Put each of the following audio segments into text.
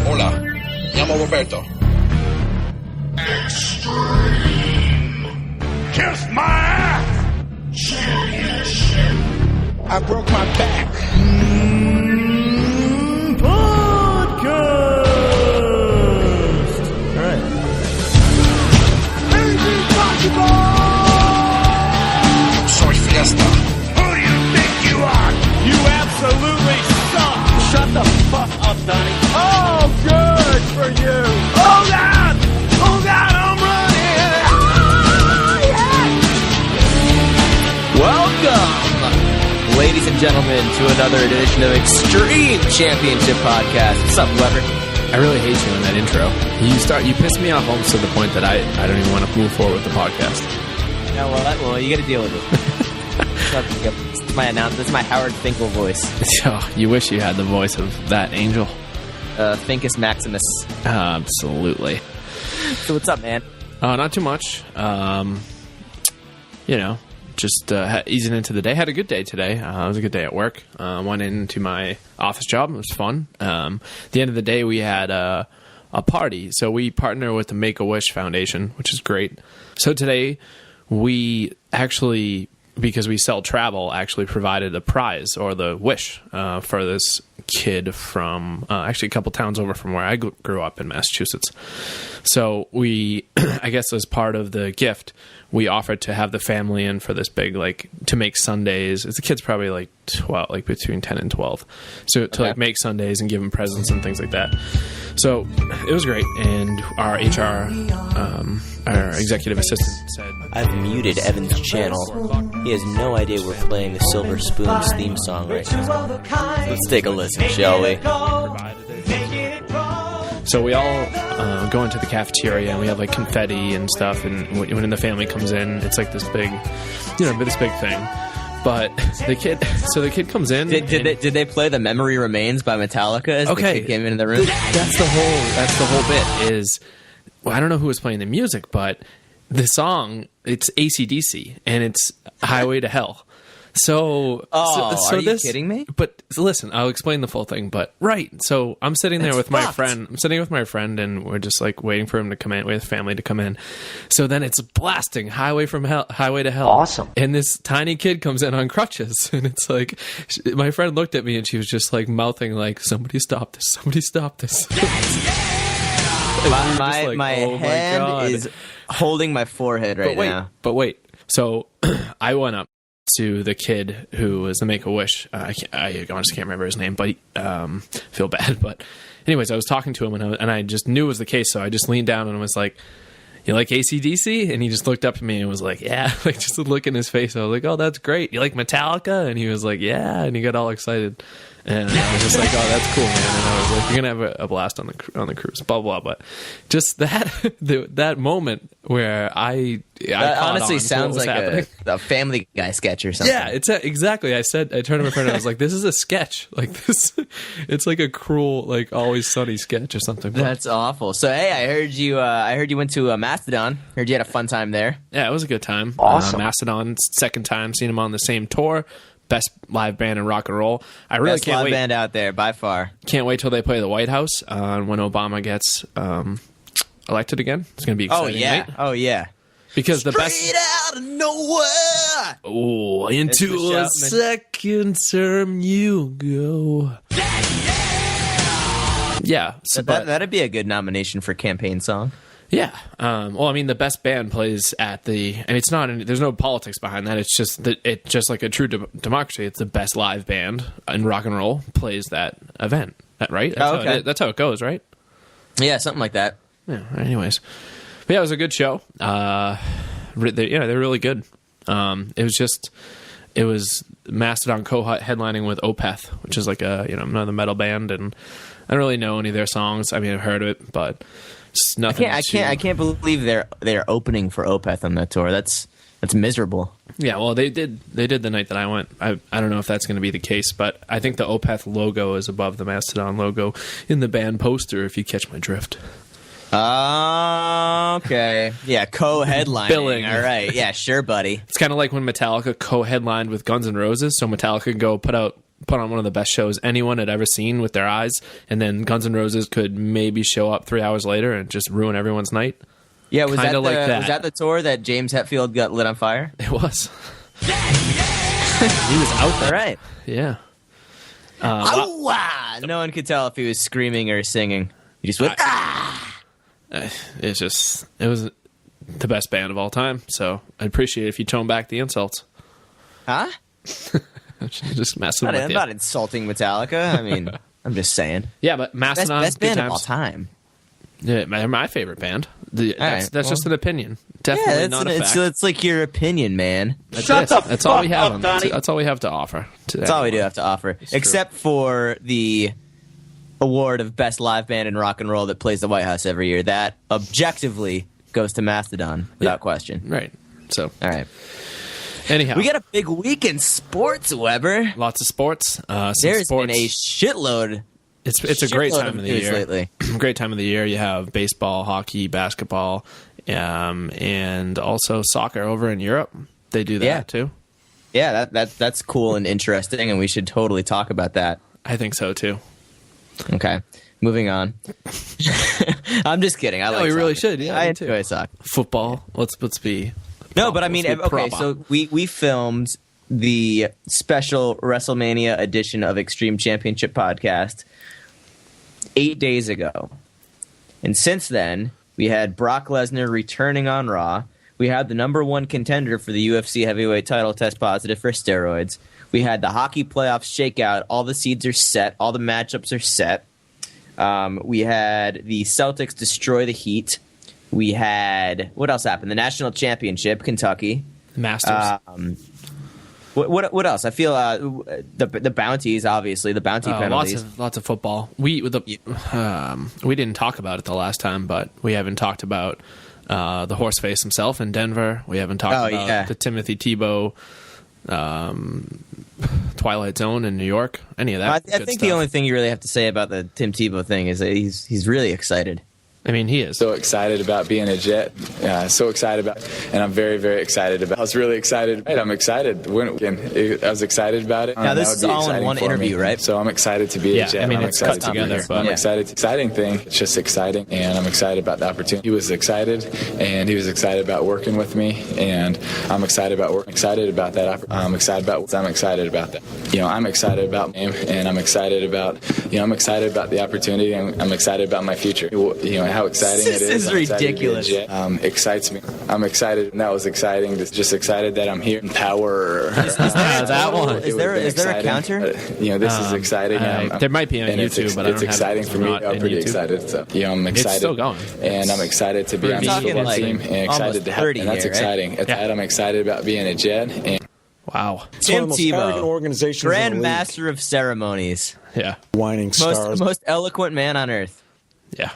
Hola, llamo Roberto. Extreme. Kiss my ass. Championship. I broke my back. Podcast. All right. Soy Fiesta. Who do you think you are? You absolutely suck. Shut the fuck up, Donnie. Oh, good for you. Oh God! Oh God! I'm running! Oh, Welcome, ladies and gentlemen, to another edition of Extreme Championship Podcast. What's up, Weber? I really hate you in that intro. You piss me off almost to the point that I don't even want to move forward with the podcast. No, well, you got to deal with it. It's my announcement. This is my Howard Finkel voice. Oh, you wish you had the voice of that angel. Finkus Maximus. Absolutely. So what's up, man? Not too much. Just easing into the day. Had a good day today. It was a good day at work. Went into my office job. It was fun. At the end of the day, we had a party. So we partner with the Make-A-Wish Foundation, which is great. So today, we actually, because we sell travel, actually provided a prize or the wish for this kid from actually a couple towns over from where I grew up in Massachusetts. So we, I guess as part of the gift, we offered to have the family in for this big, to make sundaes. The kid's probably 12, between 10 and 12. So to make sundaes and give them presents and things like that. So it was great. And our HR, our executive assistant said, I've muted Evan's channel. He has no idea we're playing the Silver Spoons theme song right now. Let's take a listen, shall we? So we all go into the cafeteria and we have confetti and stuff. And when the family comes in, it's this big, this big thing. But the kid comes in. Did they play "The Memory Remains" by Metallica as the kid came into the room? That's the whole bit. I don't know who was playing the music, but the song, it's AC/DC and it's "Highway to Hell." So, are you kidding me? But listen, I'll explain the full thing. But so I'm sitting there with my friend. I'm sitting with my friend, and we're just waiting for him to come in, wait for the family to come in. So then it's blasting Highway to Hell. Awesome. And this tiny kid comes in on crutches, and it's my friend looked at me, and she was just mouthing "Somebody stop this! Somebody stop this!" My hand is holding my forehead right now. But wait. So I went up to the kid who was the Make-A-Wish. I honestly can't remember his name, but feel bad. But anyways, I was talking to him, and I just knew it was the case, so I just leaned down and was like, "You like AC/DC?" And he just looked up at me and was like, "Yeah." Just a look in his face. I was like, "Oh, that's great. You like Metallica?" And he was like, "Yeah." And he got all excited. And I was just like, "Oh, that's cool, man." And I was like, "You're gonna have a blast on the cruise." Blah blah. But just that moment where I honestly sounds like a Family Guy sketch or something. Yeah, it's exactly. I turned to my friend and I was like, "This is a sketch. This. It's like a cruel, Always Sunny sketch or something." But that's awful. So hey, I heard you went to Mastodon. Heard you had a fun time there. Yeah, it was a good time. Awesome. Mastodon, second time seeing them on the same tour. Best live band in rock and roll. I really Best can't live wait. Band out there by far. Can't wait till they play the White House when Obama gets elected again. It's going to be exciting. Right? Oh yeah. Because Straight the best out of nowhere. Oh, into a second term you go. Yeah. So That'd be a good nomination for campaign song. Yeah. The best band plays at and it's not. There's no politics behind that. It's just like a true democracy. It's the best live band in rock and roll plays that event. Right? That's how it goes, right? Yeah, something like that. Yeah. Anyways, but yeah, it was a good show. They're really good. It was Mastodon co-headlining with Opeth, which is another metal band, and I don't really know any of their songs. I mean, I've heard of it, but. Nothing. I can't believe they're opening for Opeth on that tour. That's miserable. Yeah, well, they did the night that I went. I don't know if that's going to be the case, but I think the Opeth logo is above the Mastodon logo in the band poster. If you catch my drift. Okay. Yeah, co-headlining. Billing. All right. Yeah, sure, buddy. It's kind of like when Metallica co-headlined with Guns N' Roses, so Metallica could go put out put on one of the best shows anyone had ever seen with their eyes, and then Guns N' Roses could maybe show up 3 hours later and just ruin everyone's night. Yeah, was that, like that. Was that the tour that James Hetfield got lit on fire? It was. He was out there. All right. Yeah. No one could tell if he was screaming or singing. He just went, It was the best band of all time, so I'd appreciate it if you tone back the insults. Huh? Just messing with I'm you. not insulting Metallica. I mean, I'm just saying. Yeah, but Mastodon, Best good band of times. all time. Yeah, my favorite band. That's just an opinion. Yeah, Definitely not a fact. it's like your opinion, man. That's all we have. That's all we have to offer. That's all we do have to offer, except for the award of best live band in rock and roll that plays the White House every year. That objectively goes to Mastodon without question. Right. So, all right. Anyhow, we got a big week in sports, Weber. Lots of sports. There's been a shitload. It's a great time of the year. Lately. Great time of the year. You have baseball, hockey, basketball, and also soccer over in Europe. They do that too. Yeah, that's cool and interesting, and we should totally talk about that. I think so too. Okay, moving on. I'm just kidding. I like we soccer. really should. Yeah, I me too. enjoy soccer. Football. Let's be. No, but I mean, let's be okay. proper. So we filmed the special WrestleMania edition of Extreme Championship Podcast 8 days ago, and since then we had Brock Lesnar returning on Raw. We had the number one contender for the UFC heavyweight title test positive for steroids. We had the hockey playoffs shakeout. All the seeds are set. All the matchups are set. We had the Celtics destroy the Heat. We had, what else happened? The national championship, Kentucky. Masters. What else? I feel the bounties, obviously, the bounty penalties. Lots of football. We didn't talk about it the last time, but we haven't talked about the Horseface himself in Denver. We haven't talked about the Timothy Tebow Twilight Zone in New York. Any of that? I think the only thing you really have to say about the Tim Tebow thing is that he's really excited. I mean, he is. So excited about being a Jet. So excited about, and I'm very, very excited about. I was really excited. I'm excited. I was excited about it. Now, this is all in one interview, right? So I'm excited to be a Jet. I mean, I'm it's excited cut to be together, here. but I'm excited. Exciting thing. It's just exciting, and I'm excited about the opportunity. He was excited, and he was excited about working with me, and I'm excited about working. Excited about that. I'm excited about that. I'm excited about him, and I'm excited about. I'm excited about the opportunity, and I'm excited about my future. How exciting it is. This is ridiculous. Excites me. I'm excited, and that was exciting. Just excited that I'm here in power. That one. Is there a counter? This is exciting. There might be on YouTube, but I don't it's exciting for me. I'm pretty excited. So, I'm excited. It's still going, and I'm excited to be on the football team, and excited to have. And that's exciting. At that, I'm excited about being a Jet. And wow, Tim Tebow, Grand Master of Ceremonies. Yeah, whining stars, most eloquent man on earth. Yeah.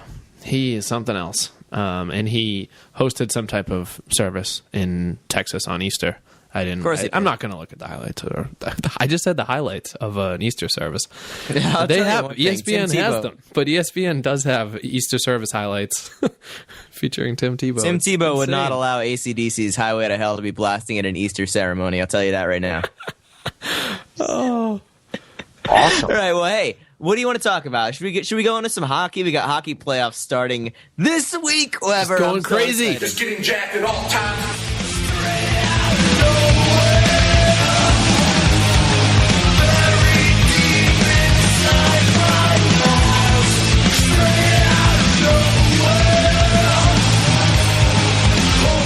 He is something else. And he hosted some type of service in Texas on Easter. I'm not going to look at the highlights. I just said the highlights of an Easter service. They have ESPN has them, but ESPN does have Easter service highlights featuring Tim Tebow. Tim Tebow would not allow AC/DC's "Highway to Hell" to be blasting at an Easter ceremony. I'll tell you that right now. Oh, awesome! All right, well, hey. What do you want to talk about? Should we go into some hockey? We got hockey playoffs starting this week. Whoever, it's going crazy. Just getting jacked at all times.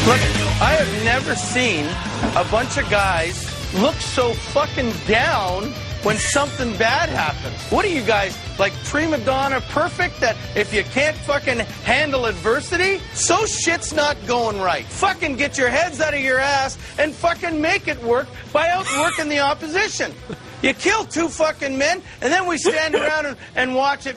Look, I have never seen a bunch of guys look so fucking down when something bad happens. What are you guys, like prima donna perfect, that if you can't fucking handle adversity, so shit's not going right. Fucking get your heads out of your ass and fucking make it work by outworking the opposition. You kill two fucking men, and then we stand around and watch it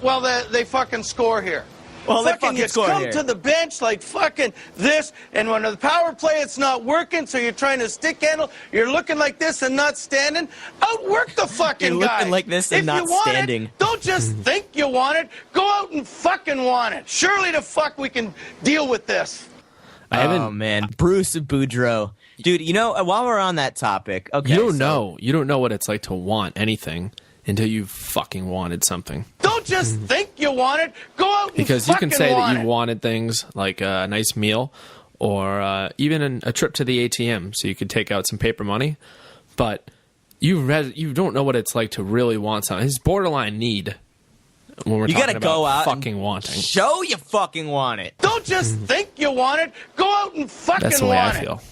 while they fucking score here. Well, fucking you come to the bench like fucking this, and when the power play it's not working, so you're trying to stick handle, you're looking like this and not standing. Outwork the fucking guy. You're guy. looking like this and not standing. Don't just think you want it. Go out and fucking want it. Surely the fuck we can deal with this. Oh man, Bruce Boudreau Dude, while we're on that topic, okay. You don't know what it's like to want anything until you fucking wanted something. Don't just think you want it. Go out and Because you can say that you it. wanted things like a nice meal or even a trip to the ATM so you could take out some paper money. But you don't know what it's like to really want something. It's borderline need when we're talking about go out fucking and wanting. Show you fucking want it. Don't just think you want it. Go out and fucking That's the way want I it. feel.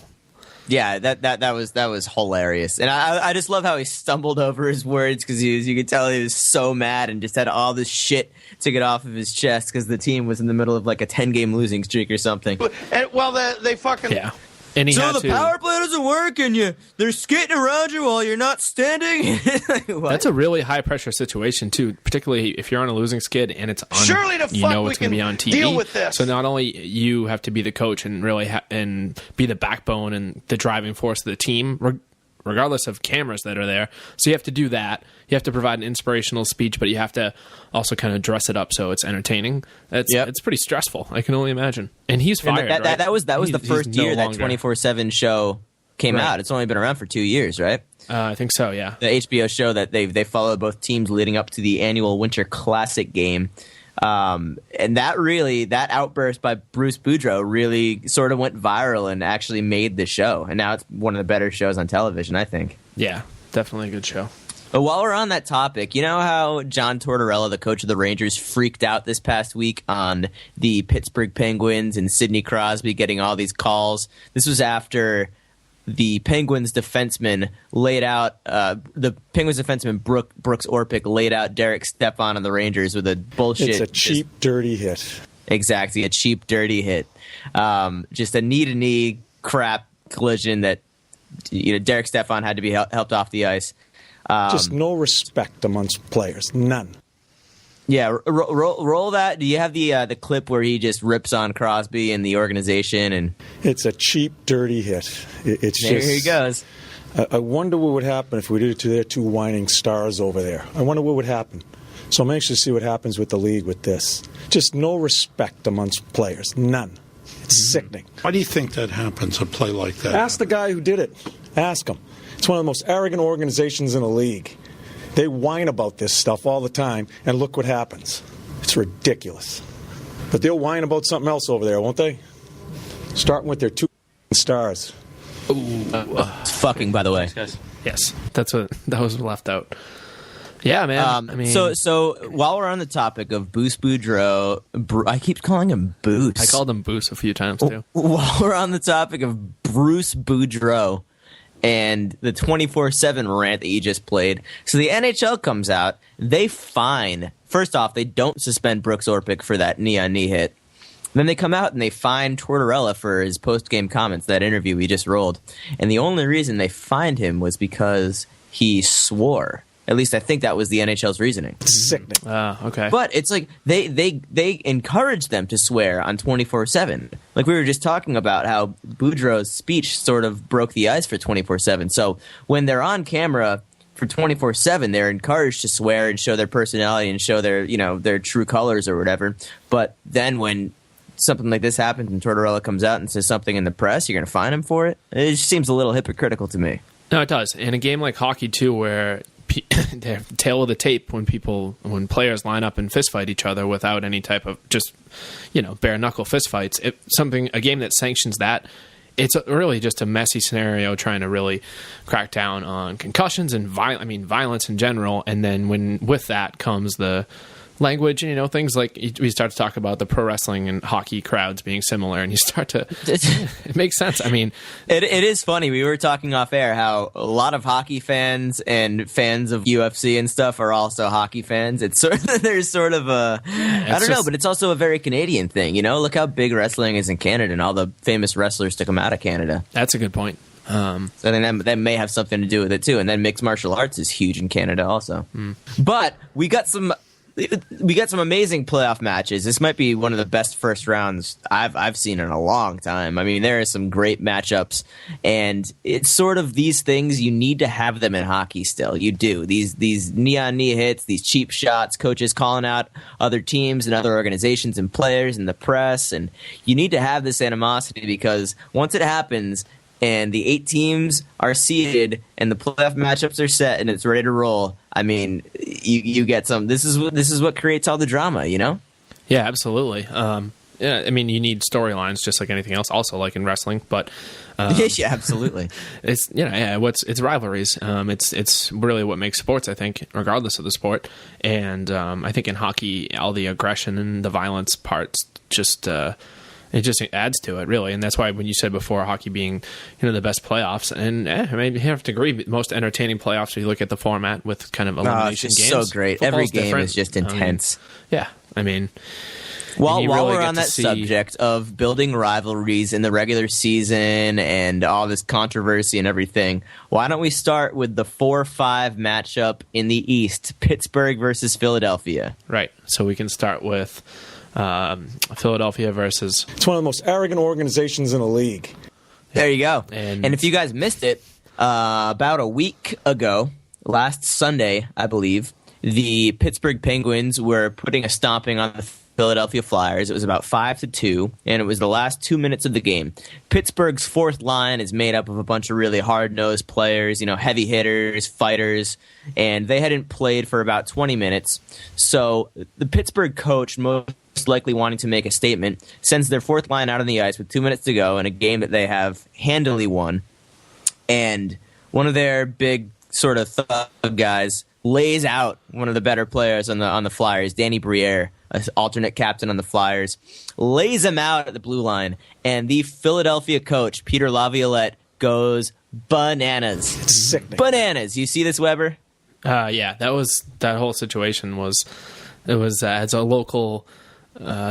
Yeah, that was hilarious, and I just love how he stumbled over his words because you could tell he was so mad and just had all this shit to get off of his chest because the team was in the middle of like a 10-game losing streak or something. And, well, they fucking... Yeah. And he So had the to, power play doesn't work, and they're skating around you while you're not standing. What? That's a really high pressure situation too, particularly if you're on a losing skid and it's on. Surely the you fuck know we it's going to be can on TV. deal with this. So not only you have to be the coach and really and be the backbone and the driving force of the team, regardless of cameras that are there. So you have to do that. You have to provide an inspirational speech, but you have to also kind of dress it up so it's entertaining. It's pretty stressful. I can only imagine. And he's fired. And that was the first year that longer. 24/7 show came Right. out. It's only been around for 2 years, right? I think so. Yeah. The HBO show that they followed both teams leading up to the annual Winter Classic game. And that outburst by Bruce Boudreau really sort of went viral and actually made the show. And now it's one of the better shows on television, I think. Yeah. Definitely a good show. But while we're on that topic, you know how John Tortorella, the coach of the Rangers, freaked out this past week on the Pittsburgh Penguins and Sidney Crosby getting all these calls? This was after the Penguins defenseman laid out Brooks Orpik laid out Derek Stepan on the Rangers with a bullshit. It's a cheap, dirty hit. Exactly, a cheap, dirty hit. Just a knee-to-knee crap collision that Derek Stepan had to be helped off the ice. Just no respect amongst players. None. Yeah, roll that. Do you have the clip where he just rips on Crosby and the organization? And It's a cheap, dirty hit. It's there just, he goes. I wonder what would happen if we did it to their two whining stars over there. I wonder what would happen. So I'm anxious to see what happens with the league with this. Just no respect amongst players. None. It's sickening. Why do you think that happens, a play like that? Ask the guy who did it. Ask him. It's one of the most arrogant organizations in the league. They whine about this stuff all the time, and look what happens. It's ridiculous. But they'll whine about something else over there, won't they? Starting with their two stars. It's fucking, by the way. Yes. That was left out. Yeah, man. So while we're on the topic of Bruce Boudreau, I keep calling him Boots. I called him Boos a few times too. While we're on the topic of Bruce Boudreau and the 24/7 rant that you just played, so the NHL comes out. They fine. First off, they don't suspend Brooks Orpik for that knee-on-knee hit. Then they come out and they fine Tortorella for his post-game comments, that interview we just rolled. And the only reason they fined him was because he swore. At least I think that was the NHL's reasoning. It's sickening. Okay. But it's like they encourage them to swear on 24/7. Like we were just talking about how Boudreau's speech sort of broke the ice for 24/7. So when they're on camera for 24/7, they're encouraged to swear and show their personality and show their true colors or whatever. But then when something like this happens and Tortorella comes out and says something in the press, you're going to fine him for it? It just seems a little hypocritical to me. No, it does. In a game like hockey too, where they're tail of the tape when players line up and fist fight each other without any type of just bare knuckle fist fights. A game that sanctions that, it's really just a messy scenario trying to really crack down on concussions and violence in general. And then with that comes the language and things like we start to talk about the pro wrestling and hockey crowds being similar, and you start to it makes sense. I mean, it is funny. We were talking off air how a lot of hockey fans and fans of UFC and stuff are also hockey fans. It's there's sort of a I don't know, but it's also a very Canadian thing. Look how big wrestling is in Canada, and all the famous wrestlers took them out of Canada. That's a good point. So I think that may have something to do with it too. And then mixed martial arts is huge in Canada also. But we got some amazing playoff matches. This might be one of the best first rounds I've seen in a long time. I mean, there are some great matchups, and it's sort of these things you need to have them in hockey still. You do. These knee-on-knee hits, these cheap shots, coaches calling out other teams and other organizations and players and the press, and you need to have this animosity because once it happens, and the 8 teams are seeded, and the playoff matchups are set, and it's ready to roll. I mean, you get some. This is what creates all the drama, you know? Yeah, absolutely. Yeah, I mean, you need storylines just like anything else, also like in wrestling. But yeah, absolutely. It's it's rivalries. It's really what makes sports, I think, regardless of the sport. And I think in hockey, all the aggression and the violence parts just it just adds to it, really. And that's why when you said before hockey being the best playoffs, and I mean you have to agree, most entertaining playoffs. If you look at the format with kind of elimination it's games, so great. Every game different. is just intense. I mean. While really we're on that subject of building rivalries in the regular season and all this controversy and everything, why don't we start with the 4-5 matchup in the East, Pittsburgh versus Philadelphia? Right. So we can start with Philadelphia versus... It's one of the most arrogant organizations in the league. There you go. And if you guys missed it, about a week ago, last Sunday, I believe, the Pittsburgh Penguins were putting a stomping on the Philadelphia Flyers. It was about 5-2, and it was the last 2 minutes of the game. Pittsburgh's fourth line is made up of a bunch of really hard-nosed players, heavy hitters, fighters, and they hadn't played for about 20 minutes. So the Pittsburgh coach, most likely wanting to make a statement, sends their fourth line out on the ice with 2 minutes to go in a game that they have handily won. And one of their big sort of thug guys lays out one of the better players on the Flyers, Danny Briere, an alternate captain on the Flyers, lays him out at the blue line, and the Philadelphia coach, Peter Laviolette, goes bananas. It's sickening. Bananas. You see this, Weber? Yeah, that whole situation was as a local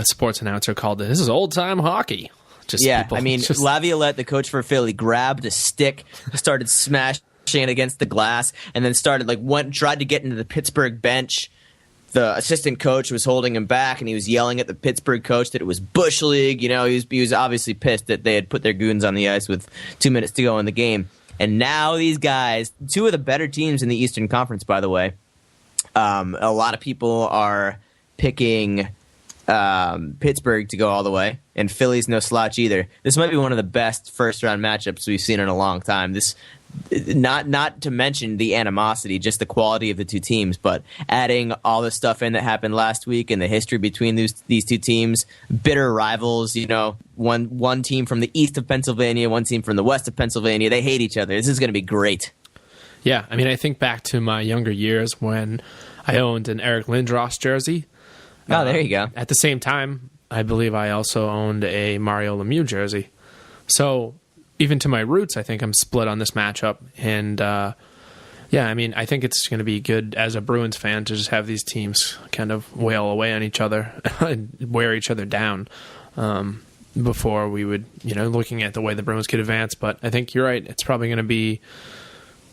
sports announcer called it, this is old-time hockey. Laviolette, the coach for Philly, grabbed a stick, started smashing it against the glass, and then tried to get into the Pittsburgh bench. The assistant coach was holding him back, and he was yelling at the Pittsburgh coach that it was Bush League. He was obviously pissed that they had put their goons on the ice with 2 minutes to go in the game. And now these guys, two of the better teams in the Eastern Conference, by the way, a lot of people are picking Pittsburgh to go all the way, and Philly's no slouch either. This might be one of the best first-round matchups we've seen in a long time. Not to mention the animosity, just the quality of the two teams, but adding all the stuff in that happened last week and the history between these two teams, bitter rivals, one team from the east of Pennsylvania, one team from the west of Pennsylvania. They hate each other. This is going to be great. Yeah, I mean, I think back to my younger years when I owned an Eric Lindros jersey. Oh, there you go. At the same time, I believe I also owned a Mario Lemieux jersey. So even to my roots, I think I'm split on this matchup. And, I mean, I think it's going to be good as a Bruins fan to just have these teams kind of wail away on each other and wear each other down before we would, looking at the way the Bruins could advance. But I think you're right. It's probably going to be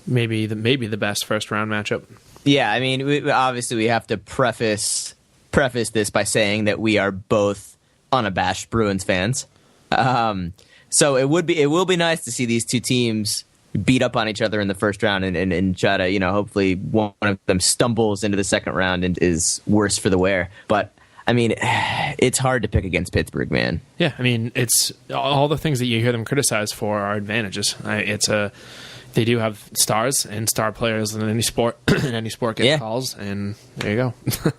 maybe the best first-round matchup. Yeah, I mean, we have to preface this by saying that we are both unabashed Bruins fans. So it will be nice to see these two teams beat up on each other in the first round and try to, hopefully one of them stumbles into the second round and is worse for the wear. But I mean, it's hard to pick against Pittsburgh, man. Yeah, I mean, it's all the things that you hear them criticized for are advantages. They do have stars and star players in any sport. In any sport get calls, and there you go.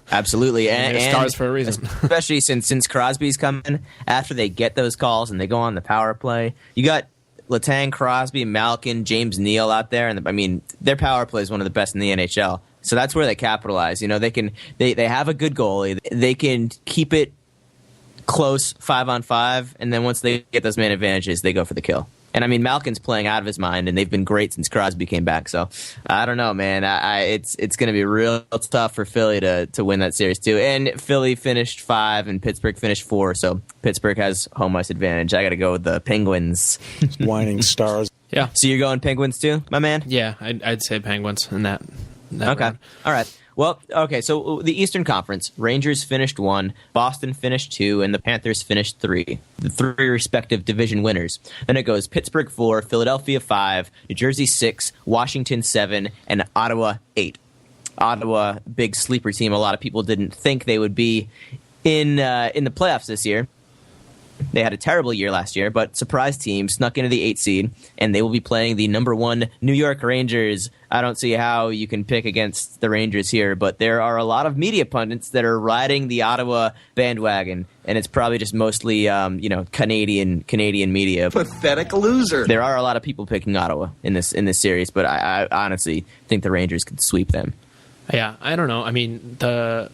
Absolutely, and stars for a reason. Especially since Crosby's coming, after they get those calls and they go on the power play, you got Letang, Crosby, Malkin, James Neal out there, and I mean their power play is one of the best in the NHL. So that's where they capitalize. They have a good goalie. They can keep it close 5-on-5, and then once they get those man advantages, they go for the kill. And I mean, Malkin's playing out of his mind, and they've been great since Crosby came back. So I don't know, man. It's going to be real tough for Philly to win that series too. And Philly finished 5, and Pittsburgh finished 4. So Pittsburgh has home ice advantage. I got to go with the Penguins. Whining stars. Yeah. So you're going Penguins too, my man? Yeah, I'd say Penguins in that okay. round. All right. Well, okay, so the Eastern Conference, Rangers finished 1, Boston finished 2, and the Panthers finished 3. The 3 respective division winners. Then it goes Pittsburgh 4, Philadelphia 5, New Jersey 6, Washington 7, and Ottawa 8. Ottawa, big sleeper team. A lot of people didn't think they would be in the playoffs this year. They had a terrible year last year, but surprise team, snuck into the 8th seed, and they will be playing the number 1 New York Rangers. I don't see how you can pick against the Rangers here, but there are a lot of media pundits that are riding the Ottawa bandwagon, and it's probably just mostly Canadian media. Pathetic loser. There are a lot of people picking Ottawa in this series, but I honestly think the Rangers could sweep them. Yeah, I don't know. I mean, the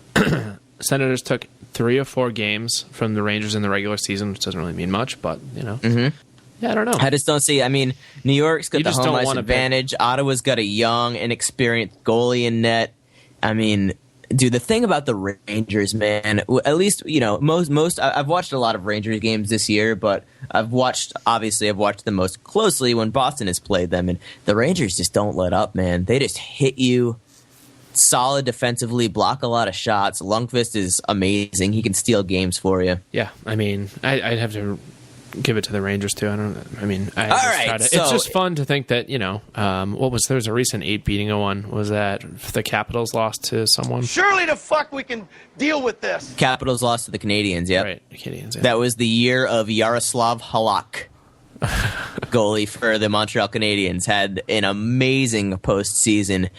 Senators took 3 or 4 games from the Rangers in the regular season, which doesn't really mean much, but, Mm-hmm. Yeah, I don't know. I just don't see. I mean, New York's got the home ice advantage. Ottawa's got a young, inexperienced goalie in net. I mean, dude, the thing about the Rangers, man, at least, most I've watched a lot of Rangers games this year, but I've watched them most closely when Boston has played them, and the Rangers just don't let up, man. They just hit you. Solid defensively, block a lot of shots. Lundqvist is amazing. He can steal games for you. Yeah, I mean, I'd have to give it to the Rangers too. It's just fun to think that there was a recent 8 beating one. Was that the Capitals lost to someone? Surely the fuck we can deal with this. Capitals lost to the Canadiens. Yep. Right, the Canadiens. Yeah. That was the year of Yaroslav Halak. Goalie for the Montreal Canadiens had an amazing postseason.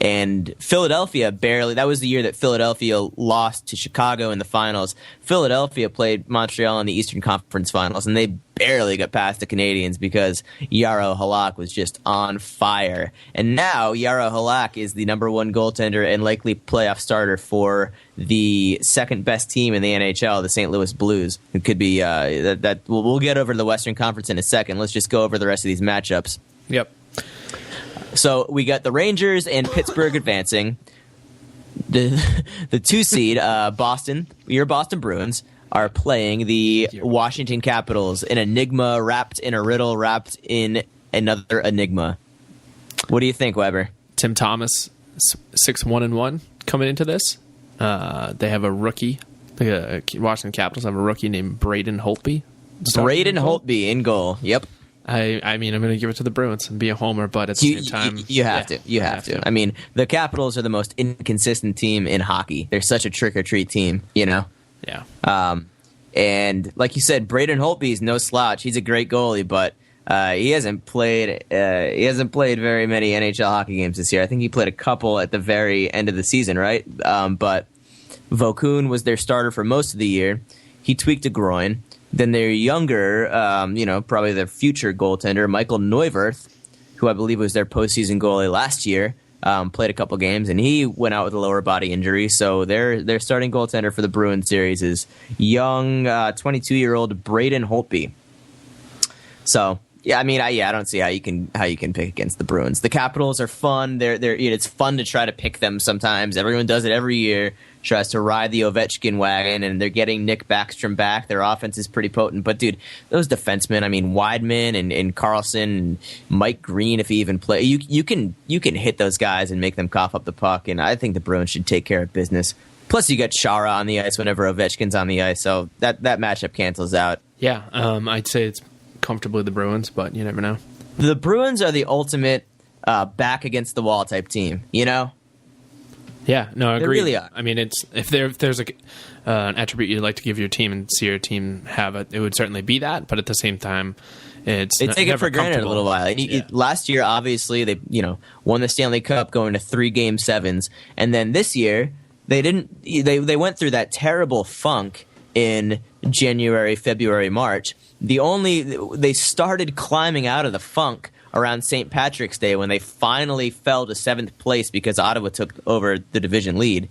And Philadelphia that was the year that Philadelphia lost to Chicago in the finals. Philadelphia played Montreal in the Eastern Conference Finals, and they barely got past the Canadiens because Jaro Halak was just on fire. And now Jaro Halak is the number 1 goaltender and likely playoff starter for the second best team in the NHL, the St. Louis Blues. It could be we'll get over to the Western Conference in a second. Let's just go over the rest of these matchups. Yep. So we got the Rangers and Pittsburgh advancing. The 2 seed, Boston, your Boston Bruins, are playing the Washington Capitals, an enigma wrapped in a riddle, wrapped in another enigma. What do you think, Weber? Tim Thomas, 6-1-1 coming into this. They have a rookie. The Washington Capitals have a rookie named Braden Holtby. Braden Holtby in goal. Yep. I mean, I'm going to give it to the Bruins and be a homer, but at the same time... You have to. You have to. I mean, the Capitals are the most inconsistent team in hockey. They're such a trick-or-treat team, Yeah. And like you said, Braden Holtby is no slouch. He's a great goalie, but he hasn't played very many NHL hockey games this year. I think he played a couple at the very end of the season, right? But Vokun was their starter for most of the year. He tweaked a groin. Then their younger, probably their future goaltender, Michael Neuwirth, who I believe was their postseason goalie last year, played a couple games, and he went out with a lower body injury. So their starting goaltender for the Bruins series is young, 22-year-old Braden Holtby. So yeah, I mean, I don't see how you can pick against the Bruins. The Capitals are fun. It's fun to try to pick them sometimes. Everyone does it every year. Tries to ride the Ovechkin wagon, and they're getting Nick Backstrom back. Their offense is pretty potent. But, dude, those defensemen, I mean, Weidman and Carlson and Mike Green, if he even play, you can hit those guys and make them cough up the puck, and I think the Bruins should take care of business. Plus, you got Chara on the ice whenever Ovechkin's on the ice, so that matchup cancels out. Yeah, I'd say it's comfortably the Bruins, but you never know. The Bruins are the ultimate back against the wall type team, Yeah, no, I agree. They really are. I mean, if there's an attribute you'd like to give your team and see your team have it would certainly be that. But at the same time, they take it for granted a little while. And last year, obviously, they won the Stanley Cup, going to 3 Game 7s, and then this year they didn't. They went through that terrible funk in January, February, March. They started climbing out of the funk around St. Patrick's Day when they finally fell to 7th place because Ottawa took over the division lead.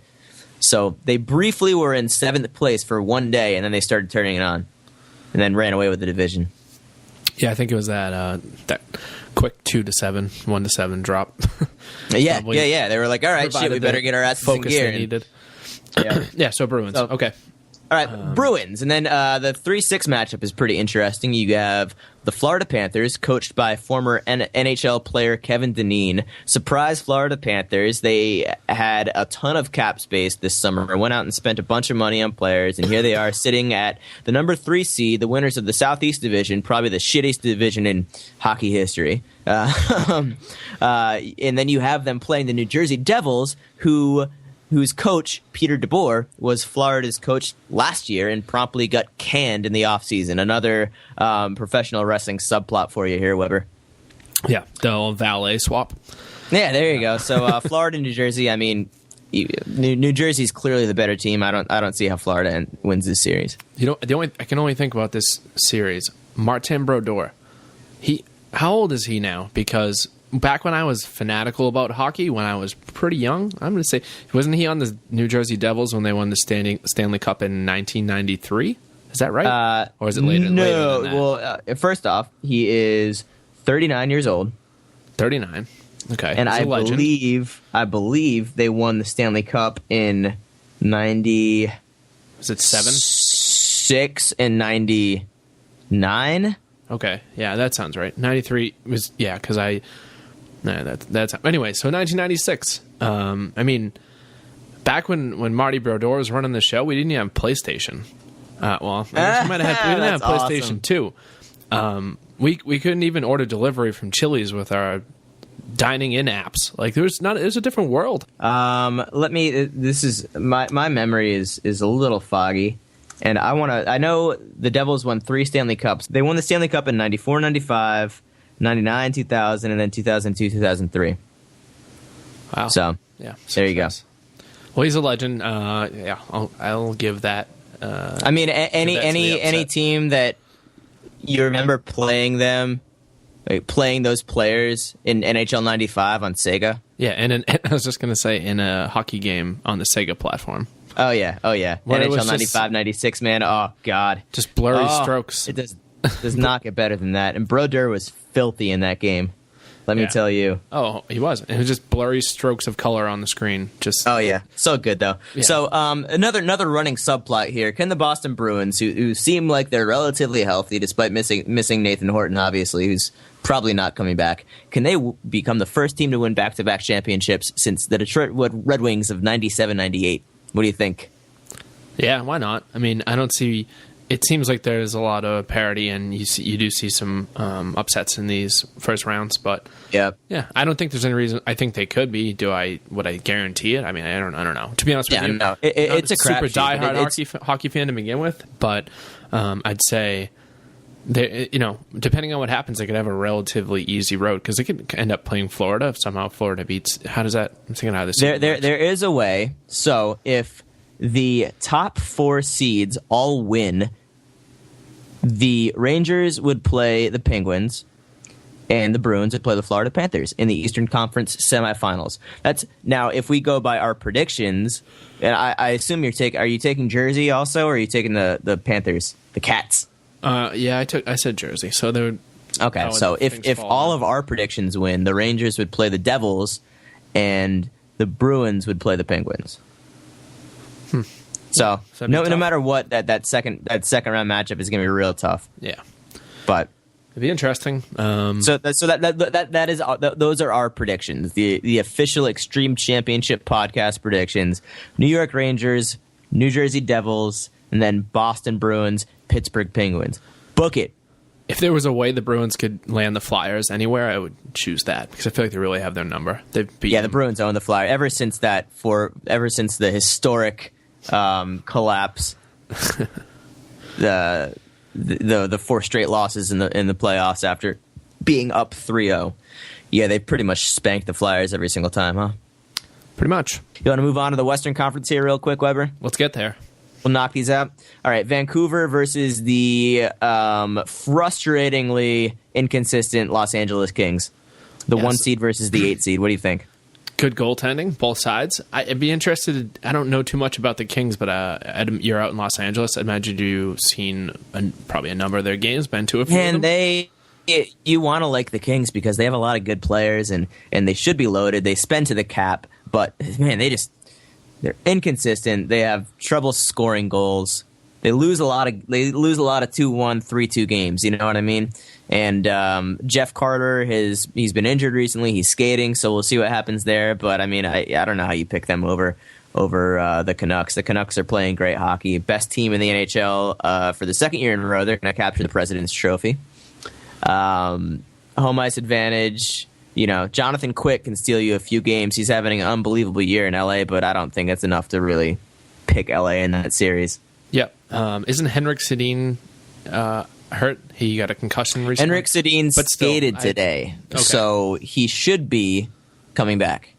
So they briefly were in 7th place for one day, and then they started turning it on and then ran away with the division. Yeah, I think it was that quick 2-7, 1-7 drop. Yeah. They were like, all right, shit, we better get our asses in gear. They needed. Yeah, so Bruins. Okay. All right, Bruins. And then the 3-6 matchup is pretty interesting. You have the Florida Panthers, coached by former NHL player Kevin Dineen. Surprise Florida Panthers. They had a ton of cap space this summer, went out and spent a bunch of money on players, and here they are sitting at the number 3 seed, the winners of the Southeast Division, probably the shittiest division in hockey history. And then you have them playing the New Jersey Devils, who whose coach, Peter DeBoer, was Florida's coach last year and promptly got canned in the offseason. Another professional wrestling subplot for you here, Weber. Yeah, the old valet swap. Yeah, there you go. So Florida, New Jersey. I mean, New Jersey's clearly the better team. I don't see how Florida wins this series. You know, I can only think about this series. Martin Brodeur. How old is he now? Because back when I was fanatical about hockey, when I was pretty young, I'm going to say, wasn't he on the New Jersey Devils when they won the Stanley Cup in 1993? Is that right? Or is it later? No. Later than that? Well, first off, he is 39 years old. 39. Okay. And I believe they won the Stanley Cup in 90. Is it 7? 6 and 99. Okay. Yeah, that sounds right. 93 was, yeah, because that's anyway, so 1996. I mean, back when Marty Brodeur was running the show, we didn't even have PlayStation. We didn't have PlayStation 2. We couldn't even order delivery from Chili's with our dining in apps. Like, it was a different world. This is my memory is a little foggy, and I know the Devils won 3 Stanley Cups. They won the Stanley Cup in 94, 95, 99, 2000, and then 2002, 2003. Wow. So, yeah, there you go. Well, he's a legend. Yeah, I'll give that. I mean, any team that you remember playing them, like playing those players in NHL 95 on Sega. Yeah, and I was just going to say, in a hockey game on the Sega platform. Oh, yeah. Well, NHL 95, 96, man. Oh, God. Just blurry strokes. It does not get better than that. And Brodeur was filthy in that game. Let me tell you. Oh, he was. It was just blurry strokes of color on the screen. Oh, yeah. So good, though. Yeah. So another running subplot here. Can the Boston Bruins, who seem like they're relatively healthy despite missing Nathan Horton, obviously, who's probably not coming back, can they become the first team to win back-to-back championships since the Detroit Red Wings of 97-98? What do you think? Yeah, why not? I mean, I don't see... It seems like there's a lot of parity, and you do see some upsets in these first rounds. But yeah, I don't think there's any reason. I think they could be. Would I guarantee it? I mean, I don't know. To be honest with you, no. It's a super diehard hockey fan to begin with. But I'd say they, depending on what happens, they could have a relatively easy road because they could end up playing Florida if somehow Florida beats. How does that? I'm thinking how this. There is a way. So if the top 4 seeds all win, the Rangers would play the Penguins, and the Bruins would play the Florida Panthers in the Eastern Conference semifinals. That's now if we go by our predictions. And I assume are you taking Jersey also, or are you taking the Panthers, the Cats? Yeah, I said Jersey. So they would. Okay, so if all of our predictions win, the Rangers would play the Devils, and the Bruins would play the Penguins. So no matter what, that second round matchup is going to be real tough. Yeah, but it'd be interesting. Those are our predictions. The official Extreme Championship podcast predictions: New York Rangers, New Jersey Devils, and then Boston Bruins, Pittsburgh Penguins. Book it. If there was a way the Bruins could land the Flyers anywhere, I would choose that because I feel like they really have their number. The Bruins own the Flyers ever since the historic collapse, the 4 straight losses in the playoffs after being up 3-0. Yeah, they pretty much spanked the Flyers every single time, huh? Pretty much. You want to move on to the Western Conference here real quick, Weber? Let's get there. We'll knock these out. All right, Vancouver versus the frustratingly inconsistent Los Angeles Kings. The 1 seed versus the 8 seed. What do you think? Good goaltending, both sides. I'd be interested. I don't know too much about the Kings, but you're out in Los Angeles. I imagine you've seen probably a number of their games, been to a few of them. You want to like the Kings because they have a lot of good players and they should be loaded. They spend to the cap, but man, they're inconsistent. They have trouble scoring goals. They lose a lot of 2-1, 3-2 games. You know what I mean? And Jeff Carter he's been injured recently. He's skating, so we'll see what happens there. But I mean, I don't know how you pick them over the Canucks. The Canucks are playing great hockey. Best team in the NHL for the second year in a row. They're going to capture the President's Trophy. Home ice advantage. Jonathan Quick can steal you a few games. He's having an unbelievable year in LA, but I don't think that's enough to really pick LA in that series. Yep. Isn't Henrik Sedin hurt? He got a concussion recently. Henrik Sedin skated today, so he should be coming back.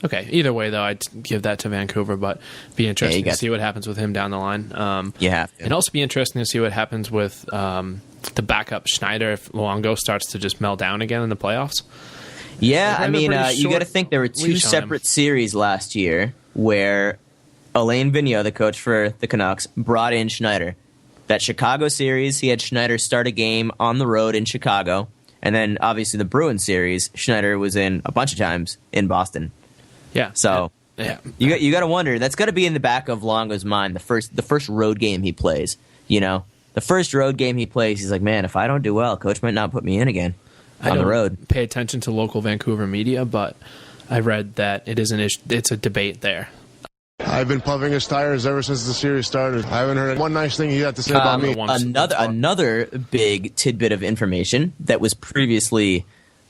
Okay. Either way, though, I'd give that to Vancouver, but be interesting to see what happens with him down the line. You have to. And also be interesting to see what happens with the backup Schneider if Luongo starts to just melt down again in the playoffs. Yeah, I mean, you got to think there were two separate series last year where Alain Vigneault, the coach for the Canucks, brought in Schneider. That Chicago series, he had Schneider start a game on the road in Chicago. And then, obviously, the Bruins series, Schneider was in a bunch of times in Boston. Yeah. So you got to wonder. That's got to be in the back of Luongo's mind. The first road game he plays. The first road game he plays, he's like, man, if I don't do well, coach might not put me in again on the road. Pay attention to local Vancouver media, but I read that it is an issue. It's a debate there. I've been pumping his tires ever since the series started. I haven't heard one nice thing he had to say about me. Another big tidbit of information that was previously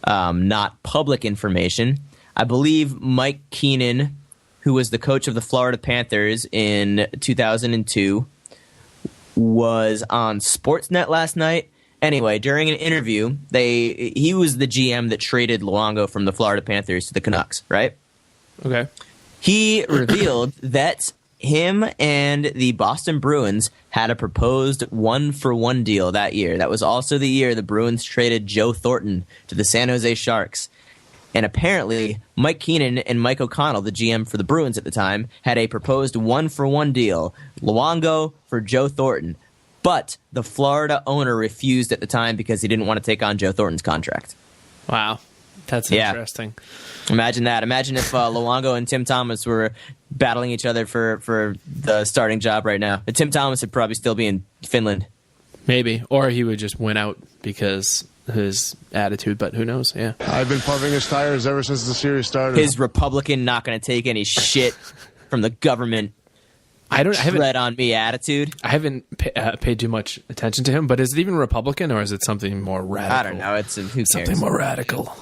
not public information. I believe Mike Keenan, who was the coach of the Florida Panthers in 2002, was on Sportsnet last night. Anyway, during an interview, he was the GM that traded Luongo from the Florida Panthers to the Canucks, right? Okay. He revealed that him and the Boston Bruins had a proposed 1-for-1 deal that year. That was also the year the Bruins traded Joe Thornton to the San Jose Sharks. And apparently, Mike Keenan and Mike O'Connell, the GM for the Bruins at the time, had a proposed 1-for-1 deal. Luongo for Joe Thornton. But the Florida owner refused at the time because he didn't want to take on Joe Thornton's contract. Wow. That's interesting. Imagine that. Imagine if Luongo and Tim Thomas were battling each other for the starting job right now. But Tim Thomas would probably still be in Finland. Maybe. Or he would just win out because his attitude, but who knows? Yeah. I've been pumping his tires ever since the series started. His Republican not going to take any shit from the government. I haven't on me attitude. I haven't paid too much attention to him, but is it even Republican or is it something more radical? I don't know. It's who cares? Something more radical.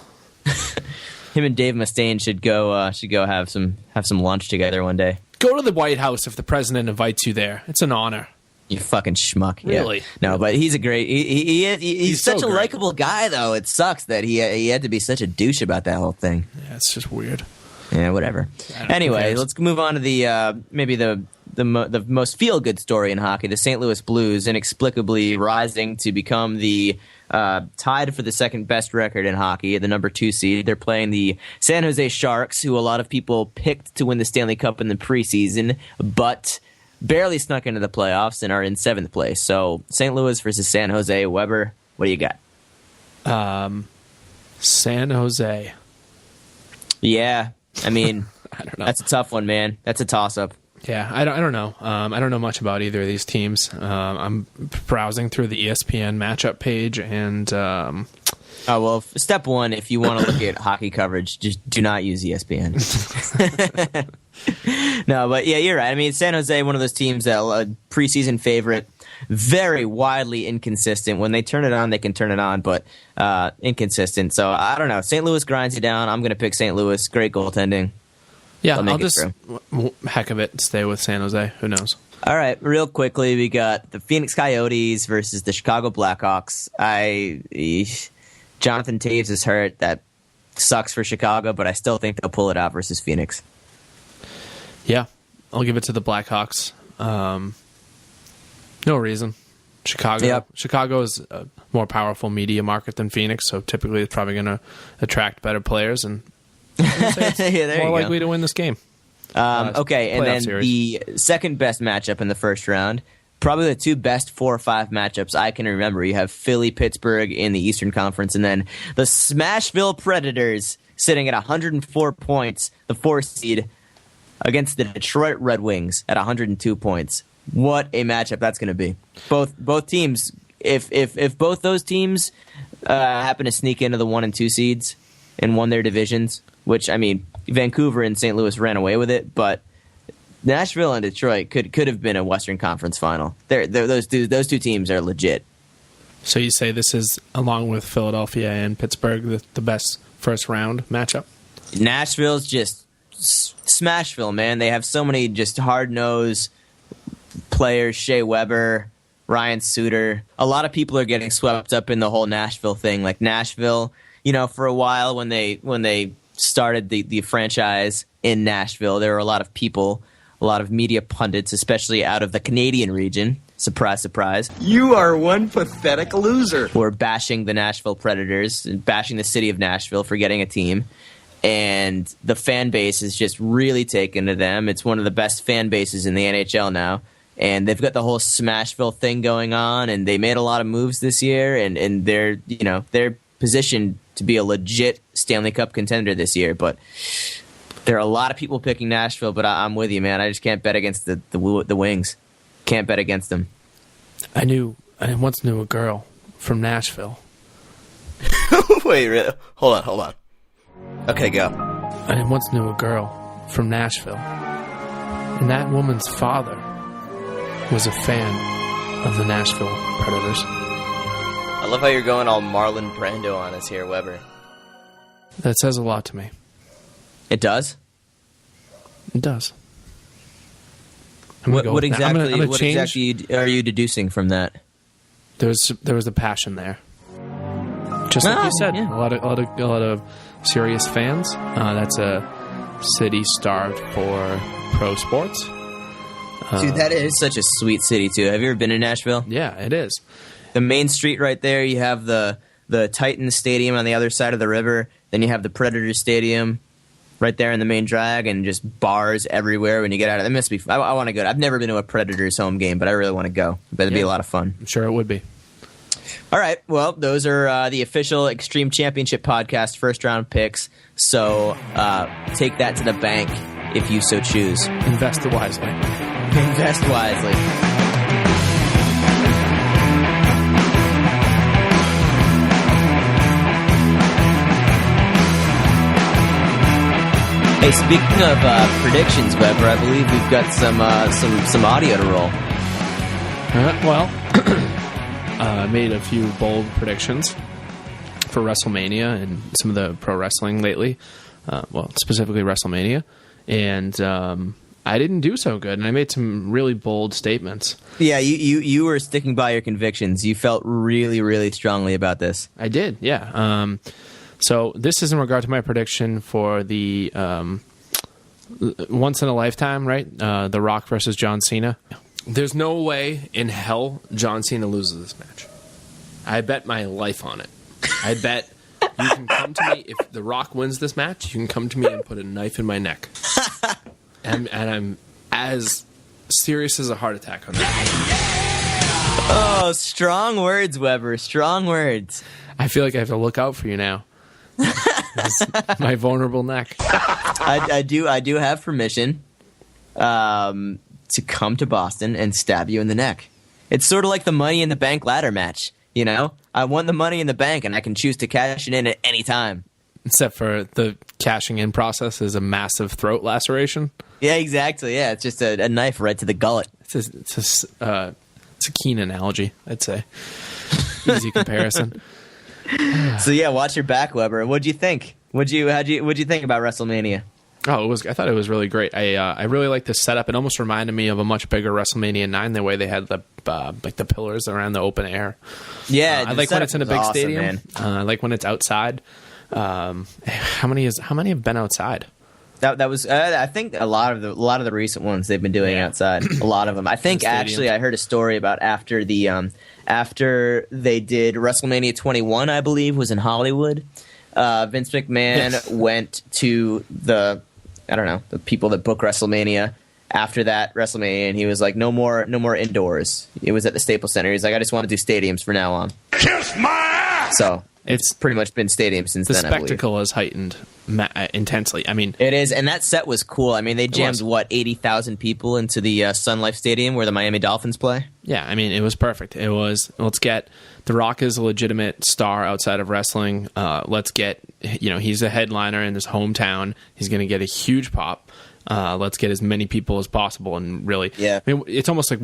Him and Dave Mustaine should go have some lunch together one day. Go to the White House if the president invites you there. It's an honor. You fucking schmuck. Really? Yeah. No, but he's a great. He's such a likable guy, though. It sucks that he had to be such a douche about that whole thing. Yeah, it's just weird. Yeah, whatever. Anyway, let's move on to the maybe the most feel good story in hockey. The St. Louis Blues inexplicably rising to become the tied for the second best record in hockey, the number 2 seed. They're playing the San Jose Sharks, who a lot of people picked to win the Stanley Cup in the preseason, but barely snuck into the playoffs and are in 7th place. So St. Louis versus San Jose. Weber, what do you got? San Jose. Yeah, I mean, I don't know. That's a tough one, man. That's a toss-up. Yeah, I don't know. I don't know much about either of these teams. I'm browsing through the ESPN matchup page, and step one, if you want to look at hockey coverage, just do not use ESPN. No, but yeah, you're right. I mean, San Jose, one of those teams that a preseason favorite, very widely inconsistent. When they turn it on, they can turn it on, but inconsistent. So I don't know. St. Louis grinds you down. I'm going to pick St. Louis. Great goaltending. Yeah, I'll just, heck of it, stay with San Jose. Who knows? All right, real quickly, we got the Phoenix Coyotes versus the Chicago Blackhawks. Jonathan Taves is hurt. That sucks for Chicago, but I still think they'll pull it out versus Phoenix. Yeah, I'll give it to the Blackhawks. No reason. Chicago is a more powerful media market than Phoenix, so typically it's probably going to attract better players and more likely to win this game. Okay, and then series. The second best matchup in the first round, probably the two best 4 or 5 matchups I can remember. You have Philly-Pittsburgh in the Eastern Conference, and then the Smashville Predators sitting at 104 points, the 4th seed, against the Detroit Red Wings at 102 points. What a matchup that's going to be. Both teams, if both those teams happen to sneak into the 1 and 2 seeds and won their divisions, which, I mean, Vancouver and St. Louis ran away with it, but Nashville and Detroit could have been a Western Conference final. Those two teams are legit. So you say this is, along with Philadelphia and Pittsburgh, the best first round matchup? Nashville's just Smashville, man. They have so many just hard-nosed players. Shea Weber, Ryan Suter. A lot of people are getting swept up in the whole Nashville thing. Like Nashville, for a while when they started the franchise in Nashville, there were a lot of people, a lot of media pundits, especially out of the Canadian region. Surprise, surprise. You are one pathetic loser. Who are bashing the Nashville Predators and bashing the city of Nashville for getting a team. And the fan base is just really taken to them. It's one of the best fan bases in the NHL now. And they've got the whole Smashville thing going on, and they made a lot of moves this year, and they're positioned to be a legit Stanley Cup contender this year. But there are a lot of people picking Nashville, but I'm with you, man. I just can't bet against the Wings. Can't bet against them. I once knew a girl from Nashville. Wait, really? Hold on. Okay, go. I once knew a girl from Nashville, and that woman's father was a fan of the Nashville Predators. I love how you're going all Marlon Brando on us here, Weber. That says a lot to me. It does? It does. What exactly are you deducing from that? There was a passion there. Just like you said, yeah. a lot of serious fans. That's a city starved for pro sports. Dude, that is such a sweet city too. Have you ever been to Nashville? Yeah, it is. The main street right there. You have the Titans Stadium on the other side of the river. Then you have the Predators Stadium right there in the main drag, and just bars everywhere when you get out of it. It must be. I want to go. I've never been to a Predators home game, but I really want to go. Bet it'd be a lot of fun. I'm sure it would be. All right. Well, those are the official Extreme Championship Podcast first round picks. So take that to the bank if you so choose. Invest wisely. Invest wisely. Hey, speaking of predictions, Weber, I believe we've got some audio to roll. I made a few bold predictions for WrestleMania and some of the pro wrestling lately. Specifically WrestleMania, and I didn't do so good, and I made some really bold statements. Yeah, you were sticking by your convictions. You felt really, really strongly about this. I did, yeah. So this is in regard to my prediction for the once in a lifetime, right? The Rock versus John Cena. There's no way in hell John Cena loses this match. I bet my life on it. I bet you can come to me if The Rock wins this match. You can come to me and put a knife in my neck, and I'm as serious as a heart attack on that. Oh, strong words, Weber. Strong words. I feel like I have to look out for you now. My vulnerable neck. I do have permission to come to Boston and stab you in the neck. It's sort of like the Money in the Bank ladder match. I won the Money in the Bank, and I can choose to cash it in at any time. Except for the cashing in process is a massive throat laceration. Yeah, exactly. Yeah, it's just a knife right to the gullet. It's a keen analogy, I'd say. Easy comparison. So yeah, watch your back, Weber. What'd you think? What'd you think about WrestleMania? Oh, I thought it was really great. I really liked the setup. It almost reminded me of a much bigger WrestleMania 9, the way they had the pillars around the open air. Yeah, I like when it's in a big awesome, stadium. I like when it's outside. How many have been outside? That was I think a lot of the recent ones they've been doing outside. A lot of them. I think actually I heard a story about after they did WrestleMania 21, I believe, was in Hollywood. Vince McMahon went to the people that book WrestleMania after that WrestleMania, and he was like, no more indoors. It was at the Staples Center. He's like, I just want to do stadiums from now on. Kiss my ass! So it's pretty much been stadiums since the then. The spectacle has heightened intensely. I mean, it is, and that set was cool. I mean, they jammed 80,000 people into the Sun Life Stadium where the Miami Dolphins play. Yeah, I mean, it was perfect. It was, let's get The Rock is a legitimate star outside of wrestling. Let's get, he's a headliner in his hometown. He's going to get a huge pop. Let's get as many people as possible, and really, Yeah. I mean, it's almost like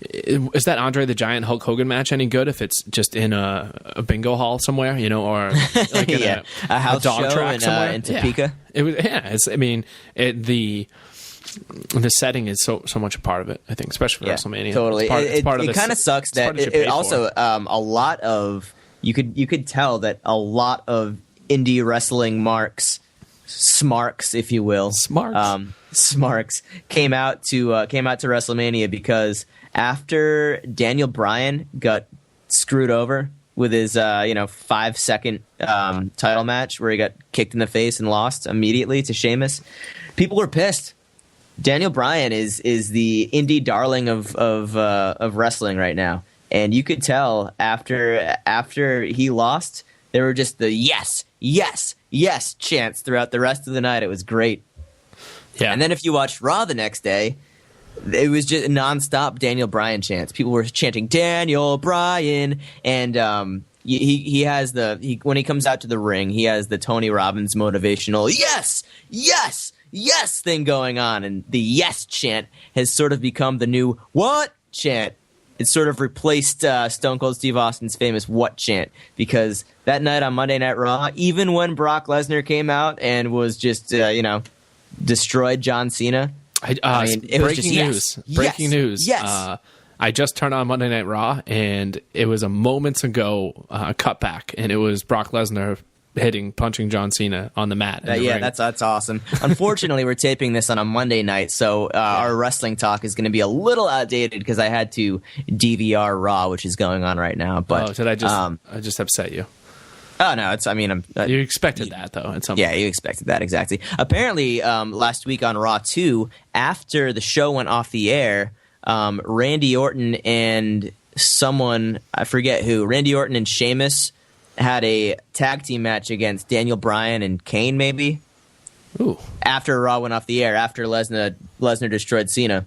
is that Andre the Giant Hulk Hogan match any good if it's just in a bingo hall somewhere, or like in a house dog show track somewhere in Topeka? Yeah. It was, the setting is so much a part of it, I think, especially for WrestleMania. Totally. It's part of it kind of sucks that it also a lot of you could tell that a lot of indie wrestling smarks, if you will, smarks came out to WrestleMania because after Daniel Bryan got screwed over with his 5-second title match where he got kicked in the face and lost immediately to Sheamus, people were pissed. Daniel Bryan is the indie darling of wrestling right now, and you could tell after he lost, there were just the yes chants throughout the rest of the night. It was great. Yeah. And then if you watched Raw the next day, it was just nonstop Daniel Bryan chants. People were chanting Daniel Bryan, and he has when he comes out to the ring, he has the Tony Robbins motivational yes thing going on, and the yes chant has sort of become the new what chant. It's sort of replaced Stone Cold Steve Austin's famous what chant, because that night on Monday Night Raw, even when Brock Lesnar came out and was just destroyed John Cena, I mean, it was just breaking news. Yes. I just turned on Monday Night Raw, and it was a moments ago cutback, and it was Brock Lesnar punching John Cena on the mat. Yeah, that's awesome. Unfortunately, we're taping this on a Monday night, so our wrestling talk is going to be a little outdated because I had to DVR Raw, which is going on right now. But did I just upset you? Oh no, you expected that though. At some yeah, point. you expected that exactly. Apparently, last week on Raw 2, after the show went off the air, Randy Orton and someone, I forget who, Randy Orton and Sheamus had a tag team match against Daniel Bryan and Kane, maybe. Ooh. After Raw went off the air, after Lesnar destroyed Cena,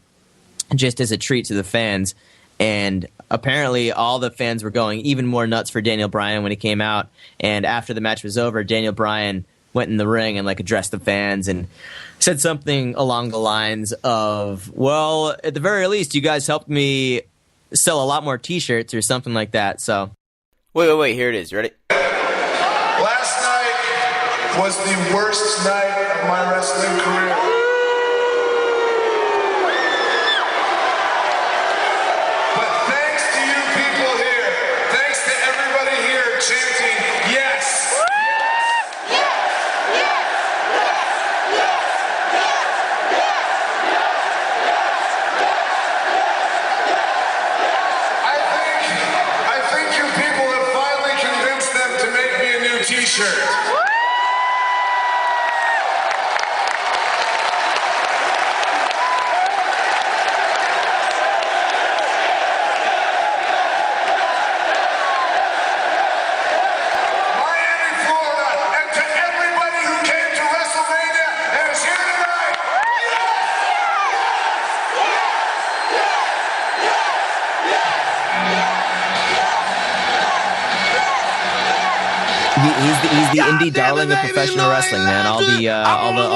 just as a treat to the fans. And apparently all the fans were going even more nuts for Daniel Bryan when he came out. And after the match was over, Daniel Bryan went in the ring and addressed the fans and said something along the lines of, well, at the very least, you guys helped me sell a lot more T-shirts or something like that. So, wait, here it is. Ready? Last night was the worst night of my wrestling career. But thanks to you people here, thanks to everybody here chanting yes. I think you people have finally convinced them to make me a new T-shirt. Miami, Florida, and to everybody who came to WrestleMania and is here tonight. He's the indie darling of professional wrestling, man. All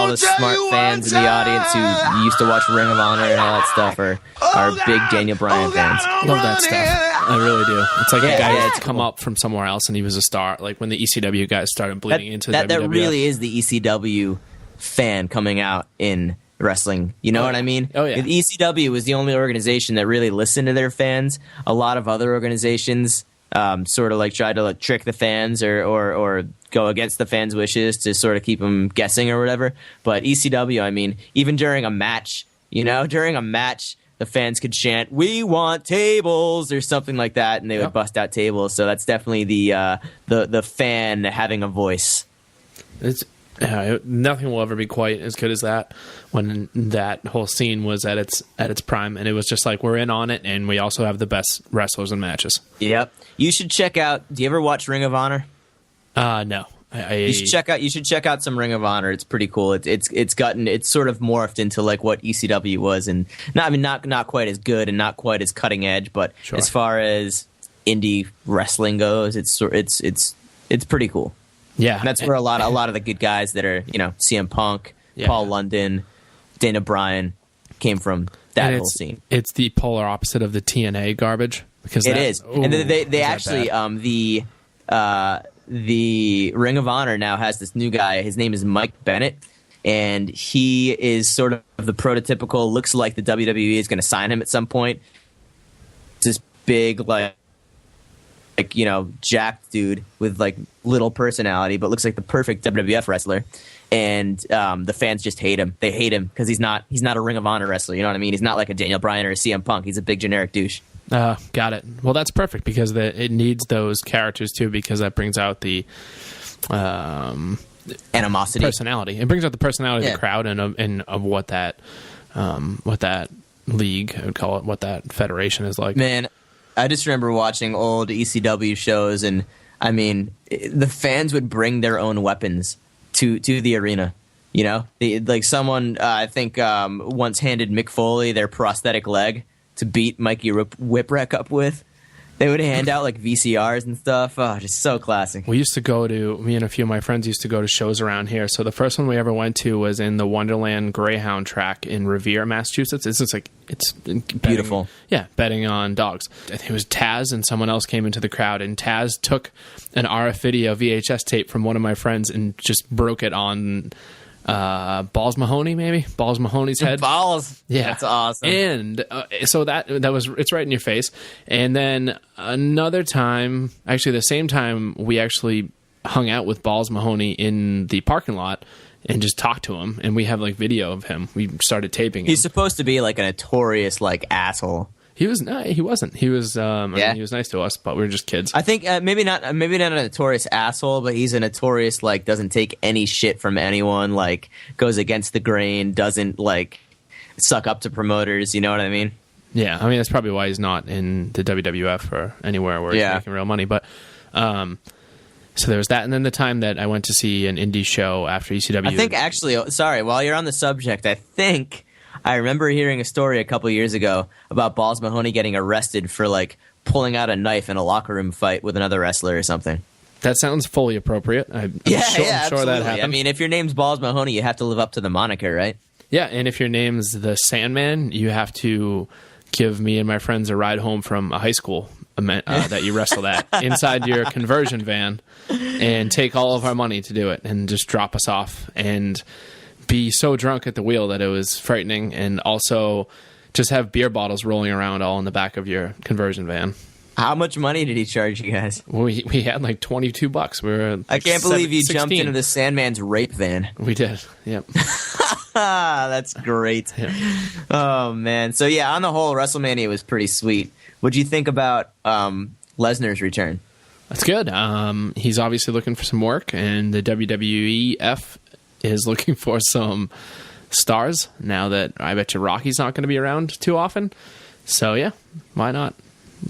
the smart fans in the audience who used to watch Ring of Honor and all that stuff are big Daniel Bryan fans. Love that stuff. I really do. It's like a guy yeah, that's it's come cool. up from somewhere else and he was a star. Like when the ECW guys started bleeding into that WWF. really is the ECW fan coming out in wrestling. You know what I mean? Oh, yeah. The ECW was the only organization that really listened to their fans. A lot of other organizations sort of tried to trick the fans or go against the fans' wishes to sort of keep them guessing or whatever. But ECW, I mean, even during a match, the fans could chant, "We want tables" or something like that, and they would bust out tables. So that's definitely the fan having a voice. It's nothing will ever be quite as good as that when that whole scene was at its prime, and it was just like we're in on it, and we also have the best wrestlers and matches. Yep. You should check out. Do you ever watch Ring of Honor? No. You should check out some Ring of Honor. It's pretty cool. It's sort of morphed into what ECW was, and not quite as good and not quite as cutting edge, but as far as indie wrestling goes, it's pretty cool. Yeah, and that's where a lot of the good guys that are CM Punk, Paul London, Dana Bryan came from that And whole scene. It's the polar opposite of the TNA garbage because It is, and they actually the Ring of Honor now has this new guy. His name is Mike Bennett, and he is sort of the prototypical. Looks like the WWE is going to sign him at some point. It's this big, like jacked dude with like little personality, but looks like the perfect WWF wrestler. And the fans just hate him. They hate him because he's not a Ring of Honor wrestler. You know what I mean? He's not like a Daniel Bryan or a CM Punk. He's a big generic douche. Got it. Well, that's perfect because it needs those characters too, because that brings out the animosity, personality. It brings out the personality of the crowd and of what that league, I would call it, what that federation is like. Man, I just remember watching old ECW shows, and I mean, the fans would bring their own weapons to the arena. You know, like someone I think once handed Mick Foley their prosthetic leg to beat Mikey Whipwreck up with. They would hand out like VCRs and stuff. Oh, just so classic. Me and a few of my friends used to go to shows around here. So the first one we ever went to was in the Wonderland Greyhound track in Revere, Massachusetts. It's beautiful. Yeah, betting on dogs. I think it was Taz and someone else came into the crowd, and Taz took an RF video VHS tape from one of my friends and just broke it on Balls Mahoney, maybe Balls Mahoney's head. Balls, yeah, that's awesome. And so it's right in your face. And then another time, actually the same time, we actually hung out with Balls Mahoney in the parking lot and just talked to him. And we have like video of him. We started taping him. He's supposed to be like a notorious like asshole. He wasn't. He was. I mean, he was nice to us, but we were just kids. I think maybe not a notorious asshole, but he's a notorious like doesn't take any shit from anyone. Like goes against the grain, doesn't like suck up to promoters. You know what I mean? Yeah, I mean that's probably why he's not in the WWF or anywhere where he's making real money. But so there was that, and then the time that I went to see an indie show after ECW. I think actually, sorry, while you're on the subject, I remember hearing a story a couple years ago about Balls Mahoney getting arrested for like pulling out a knife in a locker room fight with another wrestler or something. That sounds fully appropriate. I'm sure that happened. I mean, if your name's Balls Mahoney, you have to live up to the moniker, right? Yeah, and if your name's the Sandman, you have to give me and my friends a ride home from a high school that you wrestled at inside your conversion van and take all of our money to do it and just drop us off and be so drunk at the wheel that it was frightening, and also just have beer bottles rolling around all in the back of your conversion van. How much money did he charge you guys? We had like $22. We were. Like I can't believe you 16. jumped into the Sandman's rape van. We did. Yep. That's great. Yeah. Oh man. So yeah, on the whole, WrestleMania was pretty sweet. What'd you think about Lesnar's return? That's good. He's obviously looking for some work, and the WWEF is looking for some stars now that I bet you Rocky's not going to be around too often. So yeah, why not?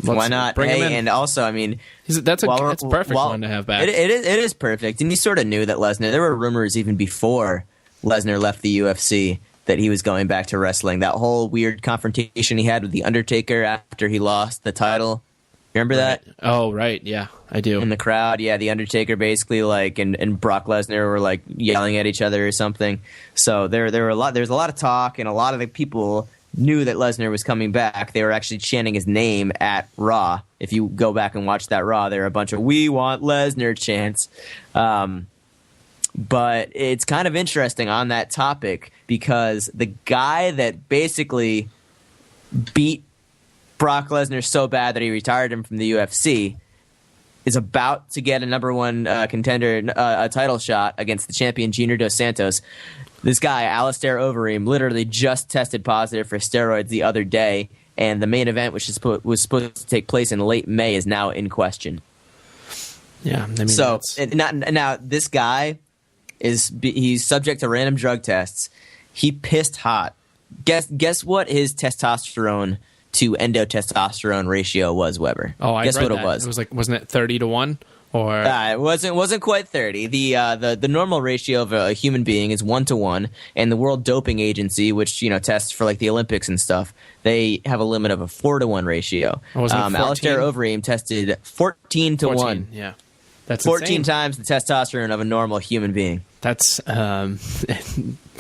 Why not? Bring him in. And also, I mean, that's perfect one to have back. It is perfect, and you sort of knew that Lesnar. There were rumors even before Lesnar left the UFC that he was going back to wrestling. That whole weird confrontation he had with the Undertaker after he lost the title. Remember that? Oh, right. Yeah, I do. In the crowd, yeah, the Undertaker basically and Brock Lesnar were like yelling at each other or something. So there's a lot of talk, and a lot of the people knew that Lesnar was coming back. They were actually chanting his name at Raw. If you go back and watch that Raw, there are a bunch of "We want Lesnar" chants. But it's kind of interesting on that topic because the guy that basically beat Brock Lesnar so bad that he retired him from the UFC is about to get a number one contender a title shot against the champion Junior Dos Santos. This guy, Alistair Overeem, literally just tested positive for steroids the other day, and the main event, which was supposed to take place in late May, is now in question. Yeah, I mean, so now this guy he's subject to random drug tests. He pissed hot. Guess what his testosterone to endotestosterone ratio was, Weber. Oh, I guess read what that. It was. It was like, wasn't it 30-1? Or it wasn't quite 30. The normal ratio of a human being is 1-1, and the World Doping Agency, which tests for like the Olympics and stuff, they have a limit of a 4-1 ratio. Alistair Overeem tested 14-1. Yeah, that's 14 insane. times the testosterone of a normal human being. That's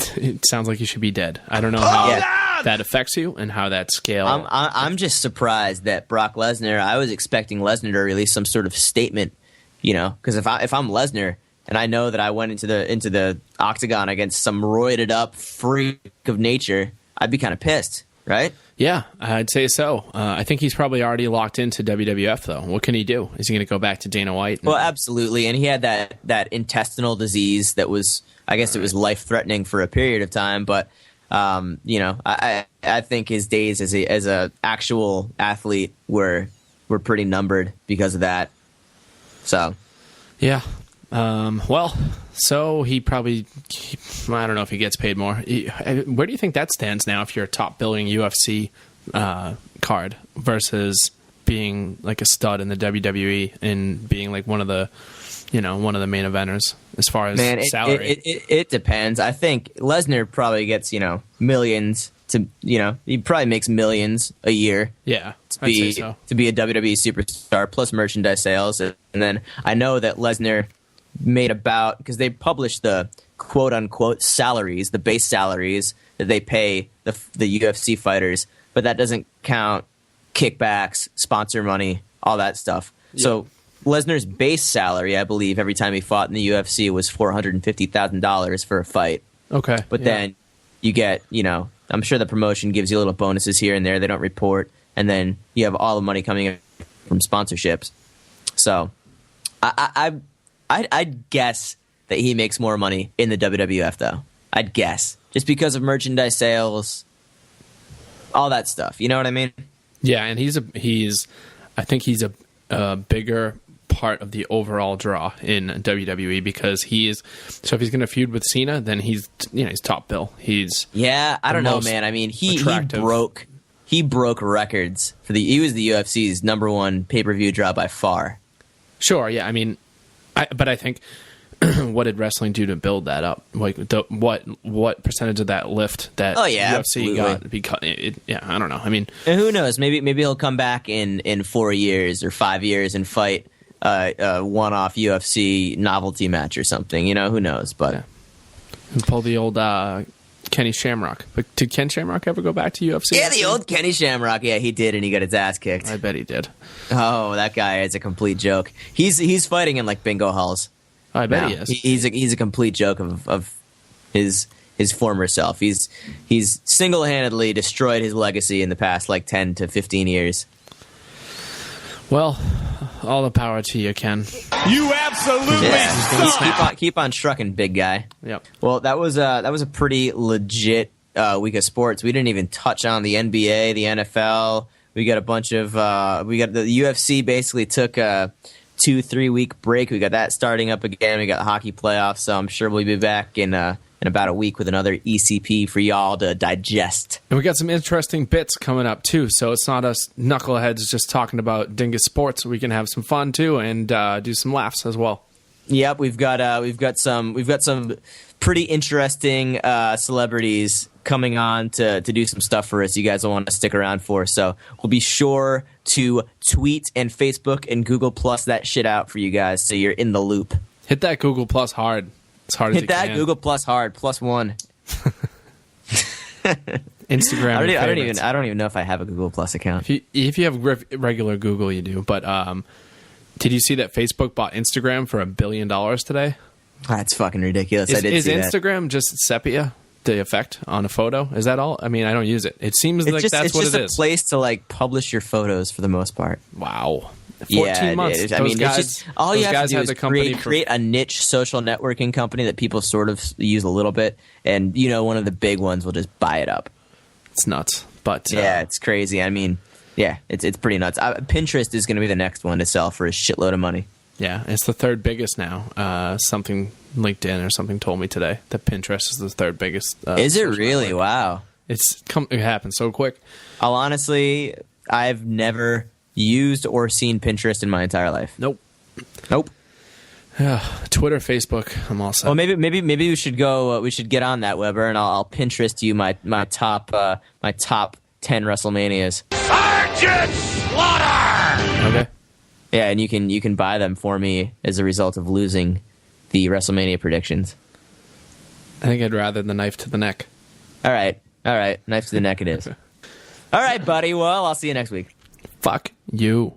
it sounds like you should be dead. I don't know how that affects you and how that scale. I'm just surprised that Brock Lesnar. I was expecting Lesnar to release some sort of statement, because if I'm Lesnar and I know that I went into the octagon against some roided up freak of nature, I'd be kind of pissed, right? Yeah, I'd say so. I think he's probably already locked into WWF, though. What can he do? Is he going to go back to Dana White? Well, absolutely. And he had that intestinal disease that was, I guess it was life-threatening for a period of time. But, I think his days as a actual athlete were pretty numbered because of that. So. Yeah. So he probably, I don't know if he gets paid more. Where do you think that stands now if you're a top billing UFC card versus being like a stud in the WWE and being like one of the main eventers as far as salary? It depends. I think Lesnar probably gets, millions he probably makes millions a year. Yeah, to be a WWE superstar plus merchandise sales. And then I know that Lesnar made about, because they publish the quote unquote salaries, the base salaries that they pay the UFC fighters, but that doesn't count kickbacks, sponsor money, all that stuff. Yeah. So Lesnar's base salary, I believe, every time he fought in the UFC was $450,000 for a fight. Okay. But then you get, I'm sure the promotion gives you little bonuses here and there. They don't report. And then you have all the money coming in from sponsorships. So I'd guess that he makes more money in the WWF, though. I'd guess. Just because of merchandise sales, all that stuff. You know what I mean? Yeah, and I think he's a bigger part of the overall draw in WWE because if he's going to feud with Cena, then he's top bill. I don't know, man. I mean, he broke records he was the UFC's number one pay-per-view draw by far. Sure, yeah. I mean, but I think what did wrestling do to build that up? Like what percentage of that lift that UFC absolutely got? Because I don't know. I mean, and who knows? Maybe he'll come back in 4 years or 5 years and fight a one-off UFC novelty match or something. Who knows? But pull the old Kenny Shamrock. But did Ken Shamrock ever go back to UFC? Yeah, the old Kenny Shamrock. Yeah, he did, and he got his ass kicked. I bet he did. Oh, that guy is a complete joke. He's fighting in like bingo halls. I bet he is. He's a complete joke of his former self. He's single-handedly destroyed his legacy in the past like 10 to 15 years. Well, all the power to you, Ken. You absolutely suck. Keep on trucking, big guy. Yep. Well, that was a pretty legit week of sports. We didn't even touch on the NBA, the NFL. We got a bunch of the UFC basically took a 2-3 week break. We got that starting up again. We got hockey playoffs, so I'm sure we'll be back in about a week with another ECP for y'all to digest. And we got some interesting bits coming up too. So it's not us knuckleheads just talking about dingus sports. We can have some fun too and do some laughs as well. Yep, we've got some pretty interesting celebrities coming on to do some stuff for us. You guys will want to stick around for. So we'll be sure to tweet and Facebook and Google Plus that shit out for you guys, so you're in the loop. Hit that Google Plus hard. As hard as you can. Hit that Google Plus hard. +1. Instagram. I don't even know if I have a Google Plus account. If you have regular Google, you do. But did you see that Facebook bought Instagram for $1 billion today? That's fucking ridiculous. Is Instagram just sepia? The effect on a photo? Is that all? I mean, I don't use it. It seems like that's what it is. It's just a place to like publish your photos for the most part. Wow. 14 months. I mean, all you have to do is create a niche social networking company that people sort of use a little bit, and one of the big ones will just buy it up. It's nuts, but yeah, it's crazy. I mean, yeah, it's pretty nuts. Pinterest is going to be the next one to sell for a shitload of money. Yeah, it's the third biggest now. Something LinkedIn or something told me today that Pinterest is the third biggest. Is it really? Network. Wow. It happened so quick. I've never used or seen Pinterest in my entire life. Nope. Yeah, Twitter, Facebook, I'm all set. Well, maybe we should go. We should get on that, Weber, and I'll Pinterest you my top 10 WrestleManias. Sergeant Slaughter. Okay. Yeah, and you can buy them for me as a result of losing the WrestleMania predictions. I think I'd rather the knife to the neck. All right. Knife to the neck it is. All right, buddy. Well, I'll see you next week. Fuck you.